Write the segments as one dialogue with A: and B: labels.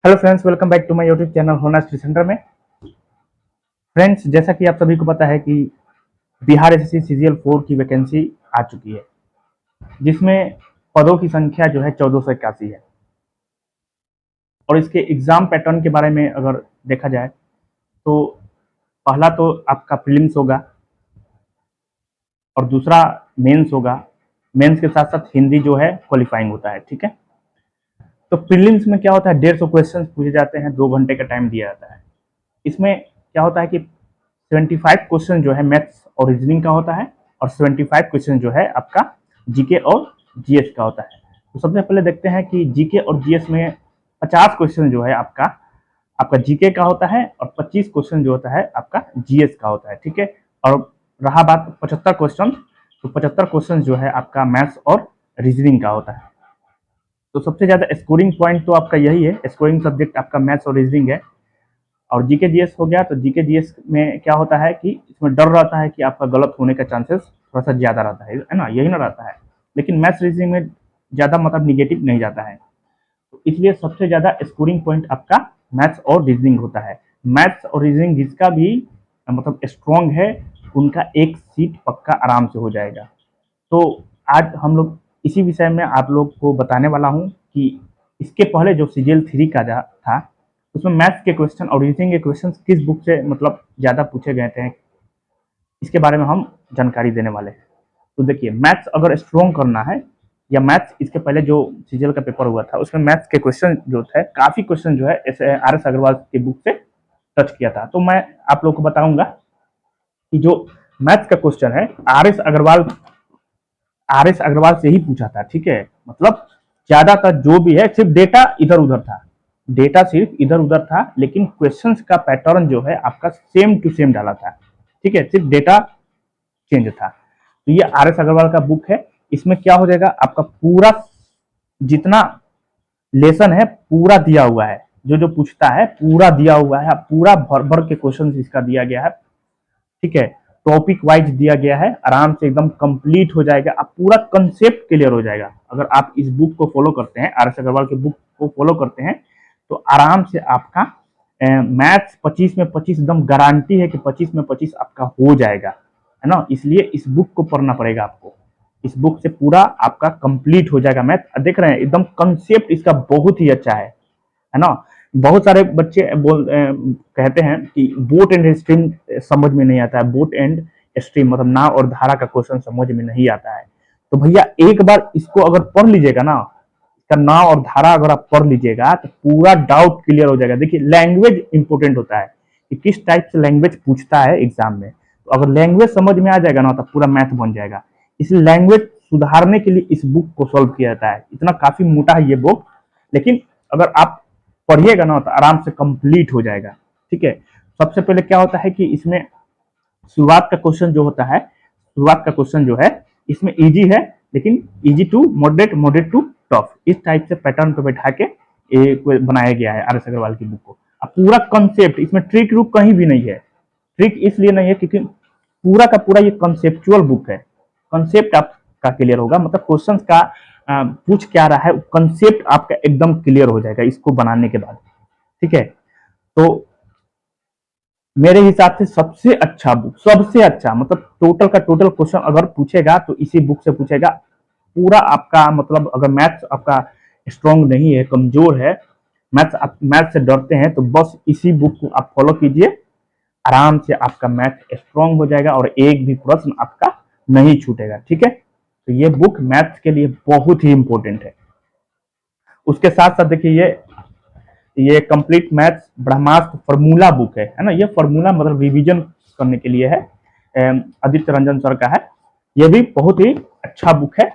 A: Hello friends, welcome back to my YouTube channel Hona study centre में। Friends, जैसा कि आप सभी को पता है कि बिहार एसएससी सीजीएल 4 की वैकेंसी आ चुकी है, जिसमें पदों की संख्या जो है 1481 है। और इसके एग्जाम पैटर्न के बारे में अगर देखा जाए तो पहला तो आपका प्रीलिम्स होगा और दूसरा मेंस होगा। मेंस के साथ साथ हिंदी जो है क्वालिफाइंग होता है, ठीक है। तो प्रीलिम्स में क्या होता है, 150 क्वेश्चन पूछे जाते हैं, 2 घंटे का टाइम दिया जाता है। इसमें क्या होता है कि 75 क्वेश्चन जो है मैथ्स और रीजनिंग का होता है और 75 क्वेश्चन जो है आपका जीके और जीएस का होता है। तो सबसे पहले देखते हैं कि जीके और जीएस में 50 क्वेश्चन जो है आपका आपका जीके का होता है और 25 क्वेश्चन जो होता है आपका जीएस का होता है, ठीक है। और रहा बात 75 क्वेश्चन, तो 75 क्वेश्चन जो है आपका मैथ्स और रीजनिंग का होता है। तो सबसे ज्यादा स्कोरिंग पॉइंट तो आपका यही है, स्कोरिंग सब्जेक्ट आपका मैथ्स और रीजनिंग है। और जीके जीएस हो गया, तो जीके जीएस में क्या होता है कि इसमें डर रहता है कि आपका गलत होने का चांसेस थोड़ा सा ज्यादा रहता है ना, यही ना रहता है। लेकिन मैथ्स रीजनिंग में ज्यादा मतलब निगेटिव नहीं जाता है, तो इसलिए सबसे ज्यादा स्कोरिंग पॉइंट आपका मैथ्स और रीजनिंग होता है। मैथ्स और रीजनिंग जिसका भी मतलब स्ट्रॉन्ग है, उनका एक सीट पक्का आराम से हो जाएगा। तो आज हम लोग इसी विषय में आप लोग को बताने वाला हूँ कि इसके पहले जो सीजीएल 3 का था, उसमें मैथ्स के क्वेश्चन और रीजनिंग के क्वेश्चन किस बुक से मतलब ज़्यादा पूछे गए थे, इसके बारे में हम जानकारी देने वाले हैं। तो देखिए, मैथ्स अगर स्ट्रॉन्ग करना है या मैथ्स, इसके पहले जो सीजीएल का पेपर हुआ था उसमें मैथ्स के क्वेश्चन जो थे, काफ़ी क्वेश्चन जो है आर एस अग्रवाल की बुक से टच किया था। तो मैं आप लोग को बताऊंगा कि जो मैथ्स का क्वेश्चन है आर एस अग्रवाल से ही पूछा था, ठीक है। मतलब ज्यादातर जो भी है सिर्फ डेटा इधर उधर था, डेटा सिर्फ इधर उधर था, लेकिन क्वेश्चंस का पैटर्न जो है आपका सेम टू सेम डाला था, ठीक है। सिर्फ डेटा चेंज था। तो ये आर एस अग्रवाल का बुक है। इसमें क्या हो जाएगा, आपका पूरा जितना लेसन है पूरा दिया हुआ है, जो जो पूछता है पूरा दिया हुआ है, पूरा भर भर के क्वेश्चन इसका दिया गया है, ठीक है। टॉपिक वाइज दिया गया है, आराम से एकदम कंप्लीट हो जाएगा, आप पूरा कंसेप्ट क्लियर हो जाएगा। अगर आप इस बुक को फॉलो करते हैं, आर एस अग्रवाल के बुक को फॉलो करते हैं, तो आराम से आपका मैथ्स 25 में 25 एकदम गारंटी है कि 25 में 25 आपका हो जाएगा, है ना। इसलिए इस बुक को पढ़ना पड़ेगा आपको। इस बुक से पूरा आपका कंप्लीट हो जाएगा मैथ। देख रहे हैं एकदम कंसेप्ट इसका बहुत ही अच्छा है ना। बहुत सारे बच्चे कहते हैं कि बोट एंड स्ट्रीम समझ में नहीं आता है, बोट एंड स्ट्रीम मतलब नाव और धारा का क्वेश्चन समझ में नहीं आता है। तो भैया एक बार इसको अगर पढ़ लीजिएगा ना, इसका नाव और धारा अगर आप पढ़ लीजिएगा तो पूरा डाउट क्लियर हो जाएगा। देखिए, लैंग्वेज इंपॉर्टेंट होता है कि किस टाइप से लैंग्वेज पूछता है एग्जाम में। तो अगर लैंग्वेज समझ में आ जाएगा ना, तो पूरा मैथ बन जाएगा। इसलिए लैंग्वेज सुधारने के लिए इस बुक को सॉल्व किया जाता है। इतना काफी मोटा है ये बुक, लेकिन अगर आप पढ़िएगा ना तो आराम से कंप्लीट हो जाएगा, ठीक है। सबसे पहले क्या होता है कि इसमें शुरुआत का क्वेश्चन जो होता है, शुरुआत का क्वेश्चन जो है इसमें इजी है, लेकिन easy to moderate, moderate to tough, इस टाइप से पैटर्न पे बैठा के बनाया गया है आर एस अग्रवाल की बुक को। अब पूरा कंसेप्ट, इसमें ट्रिक रूप कहीं भी नहीं है। ट्रिक इसलिए नहीं है क्योंकि पूरा का पूरा ये कंसेप्चुअल बुक है। कंसेप्ट आपका क्लियर होगा, मतलब क्वेश्चन का पूछ क्या रहा है, कंसेप्ट आपका एकदम क्लियर हो जाएगा इसको बनाने के बाद, ठीक है। तो मेरे हिसाब से सबसे अच्छा बुक, सबसे अच्छा मतलब टोटल का टोटल क्वेश्चन अगर पूछेगा तो इसी बुक से पूछेगा। पूरा आपका मतलब अगर मैथ्स आपका स्ट्रॉन्ग नहीं है, कमजोर है, मैथ्स आप मैथ से डरते हैं, तो बस इसी बुक को आप फॉलो कीजिए। आराम से आपका मैथ स्ट्रॉन्ग हो जाएगा और एक भी प्रश्न आपका नहीं छूटेगा, ठीक है। तो ये बुक मैथ्स के लिए बहुत ही इंपॉर्टेंट है। उसके साथ साथ देखिए, ये कंप्लीट मैथ्स ब्रह्मास्त्र फॉर्मूला बुक है ना। ये फॉर्मूला मतलब रिवीजन करने के लिए है, आदित्य रंजन सर का है। ये भी बहुत ही अच्छा बुक है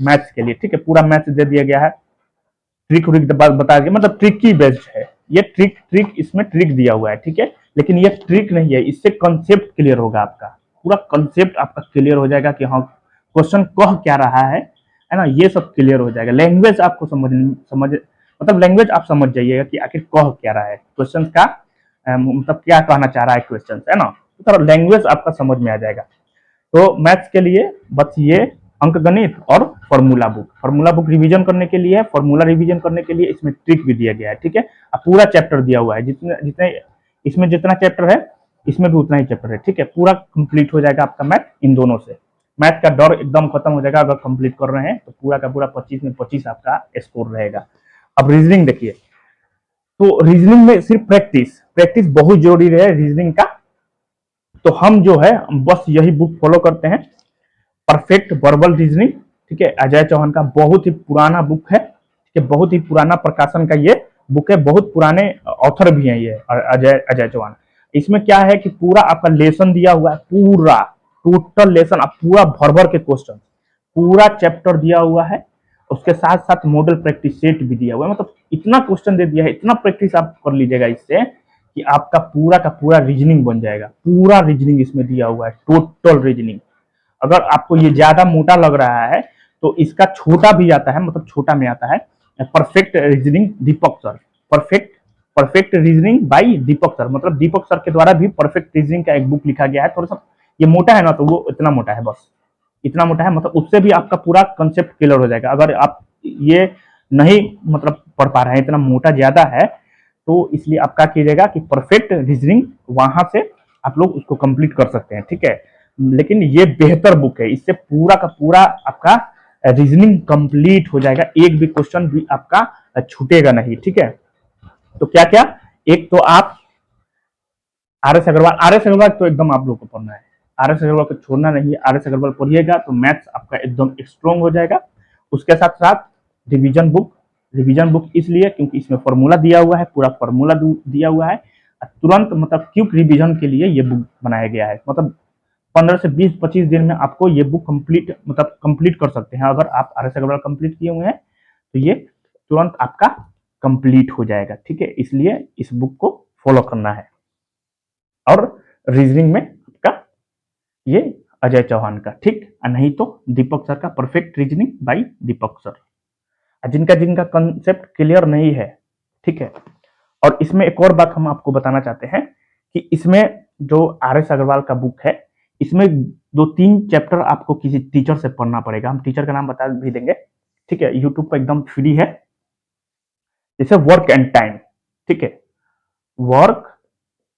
A: मैथ्स के लिए, ठीक है। पूरा मैथ्स दे दिया गया है, ट्रिक व्रिक बता दिया, मतलब ट्रिक की बेस्ड है ये। ट्रिक ट्रिक इसमें ट्रिक दिया हुआ है, ठीक है। लेकिन ये ट्रिक नहीं है, इससे कंसेप्ट क्लियर होगा आपका, पूरा कंसेप्ट आपका क्लियर हो जाएगा कि हाँ क्वेश्चन कह क्या रहा है ना। ये सब क्लियर हो जाएगा। लैंग्वेज आपको समझ मतलब लैंग्वेज आप समझ जाइएगा कि आखिर कह क्या रहा है क्वेश्चन का, मतलब क्या कहना चाह रहा है क्वेश्चन, है ना। तो लैंग्वेज आपका समझ में आ जाएगा। तो मैथ्स के लिए बस ये अंकगणित और फॉर्मूला बुक रिवीजन करने के लिए, फॉर्मूला रिवीजन करने के लिए इसमें ट्रिक भी दिया गया है, ठीक है। अब पूरा चैप्टर दिया हुआ है, जितने जितने इसमें जितना चैप्टर है इसमें भी उतना ही चैप्टर है, ठीक है। पूरा कंप्लीट हो जाएगा आपका मैथ इन दोनों से। मैथ का डर एकदम खत्म हो जाएगा अगर कंप्लीट कर रहे हैं तो पूरा का पूरा 25 में 25 आपका स्कोर रहेगा। अब रीजनिंग देखिए, तो रीजनिंग में सिर्फ प्रैक्टिस प्रैक्टिस बहुत जरूरी है रीजनिंग का। तो हम जो है बस यही बुक फॉलो करते हैं, परफेक्ट वर्बल रीजनिंग, ठीक है। अजय चौहान का बहुत ही पुराना बुक है, ठीक है, बहुत ही पुराना प्रकाशन का ये बुक है, बहुत पुराने ऑथर भी हैं ये अजय अजय चौहान। इसमें क्या है कि पूरा आपका लेसन दिया हुआ है, पूरा टोटल लेसन, आप पूरा भर भर के क्वेश्चन, पूरा चैप्टर दिया हुआ है, उसके साथ साथ मॉडल प्रैक्टिस सेट भी दिया हुआ है। मतलब इतना क्वेश्चन दे दिया है, इतना प्रैक्टिस आप कर लीजिएगा इससे कि आपका पूरा का पूरा रीजनिंग बन जाएगा। पूरा रीजनिंग इसमें दिया हुआ है, टोटल रीजनिंग। अगर आपको ये ज्यादा मोटा लग रहा है तो इसका छोटा भी आता है, मतलब छोटा में आता है परफेक्ट रीजनिंग दीपक sir, perfect perfect reasoning bye दीपक सर, मतलब दीपक सर के द्वारा भी परफेक्ट रीजनिंग का एक बुक लिखा गया है। थोड़ा सा ये मोटा है ना, तो वो इतना मोटा है, बस इतना मोटा है, मतलब उससे भी आपका पूरा कंसेप्ट क्लियर हो जाएगा। अगर आप ये नहीं मतलब पढ़ पा रहे हैं, इतना मोटा ज्यादा है, तो इसलिए आप क्या कीजिएगा कि परफेक्ट रीजनिंग वहां से आप लोग उसको कंप्लीट कर सकते हैं, ठीक है। लेकिन ये बेहतर बुक है, इससे पूरा का पूरा आपका रीजनिंग कंप्लीट हो जाएगा, एक भी क्वेश्चन भी आपका छूटेगा नहीं, ठीक है। तो क्या क्या, एक तो आप आर एस अग्रवाल तो एकदम आप लोग को पढ़ना है, आर एस अग्रवाल को छोड़ना नहीं है। आर एस अग्रवाल पढ़िएगा तो मैथ्स आपका एकदम स्ट्रॉन्ग हो जाएगा। उसके साथ साथ रिवीजन बुक इसलिए क्योंकि इसमें फॉर्मूला दिया हुआ है, पूरा फॉर्मूला दिया हुआ है, तुरंत मतलब क्विक रिवीजन के लिए ये बुक बनाया गया है। मतलब 15 से 20-25 दिन में आपको ये बुक कंप्लीट कर सकते हैं। अगर आप आर एस अग्रवाल कंप्लीट किए हुए हैं तो ये तुरंत आपका कंप्लीट हो जाएगा, ठीक है। इसलिए इस बुक को फॉलो करना है। और रीजनिंग में आपका ये अजय चौहान का, ठीक, नहीं तो दीपक सर का परफेक्ट रीजनिंग बाय दीपक सर। जिनका जिनका कंसेप्ट क्लियर नहीं है, ठीक है। और इसमें एक और बात हम आपको बताना चाहते हैं कि इसमें जो आर एस अग्रवाल का बुक है, इसमें 2-3 चैप्टर आपको किसी टीचर से पढ़ना पड़ेगा। हम टीचर का नाम बता भी देंगे, ठीक है, यूट्यूब पर एकदम फ्री है। जैसे वर्क एंड टाइम, ठीक है, वर्क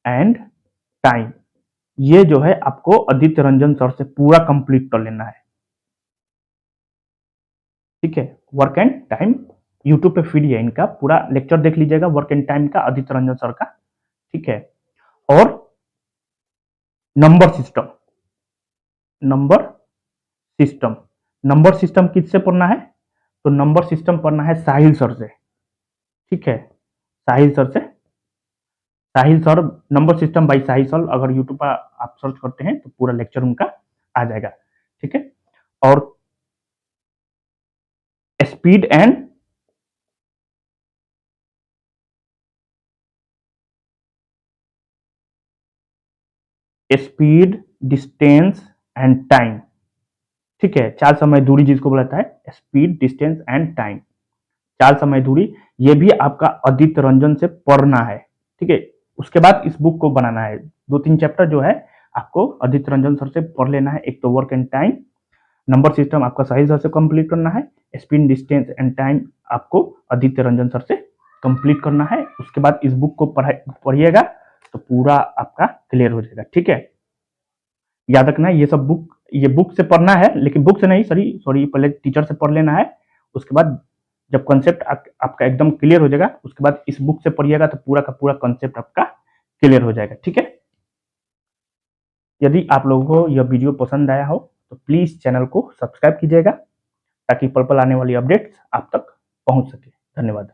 A: एंड टाइम, ये जो है आपको आदित्य रंजन सर से पूरा कंप्लीट कर लेना है, ठीक है। वर्क एंड टाइम यूट्यूब पे फ्री है, इनका पूरा लेक्चर देख लीजिएगा, वर्क एंड टाइम का, आदित्य रंजन सर का, ठीक है। और number system, number system number system किससे पढ़ना है? तो नंबर सिस्टम पढ़ना है साहिल सर से, ठीक है, साहिल सर से। Sahil sir, number system by Sahil sir, अगर यूट्यूब पर आप सर्च करते हैं तो पूरा लेक्चर उनका आ जाएगा, ठीक है। और speed and speed, distance and time, ठीक है, चाल समय दूरी जिसको बोलता है, स्पीड, डिस्टेंस एंड टाइम, चाल समय दूरी, ये भी आपका आदित्य रंजन से पढ़ना है, ठीक है। उसके बाद इस बुक को बनाना है, 2-3 चैप्टर जो है आपको आदित्य रंजन सर से पढ़ लेना है। एक तो work and time, number system आपका साहिल सर से कंप्लीट करना है, स्पीड, डिस्टेंस एंड टाइम आपको आदित्य रंजन सर से कंप्लीट करना है। उसके बाद इस बुक को पढ़िएगा तो पूरा आपका क्लियर हो जाएगा, ठीक है। याद रखना ये सब बुक से पढ़ना है, लेकिन बुक से नहीं, सॉरी पहले टीचर से पढ़ लेना है। उसके बाद जब कंसेप्ट आपका एकदम क्लियर हो जाएगा, उसके बाद इस बुक से पढ़िएगा तो पूरा का पूरा कंसेप्ट आपका क्लियर हो जाएगा, ठीक है। यदि आप लोगों को यह वीडियो पसंद आया हो तो प्लीज चैनल को सब्सक्राइब कीजिएगा ताकि पल पल आने वाली अपडेट्स आप तक पहुंच सके। धन्यवाद।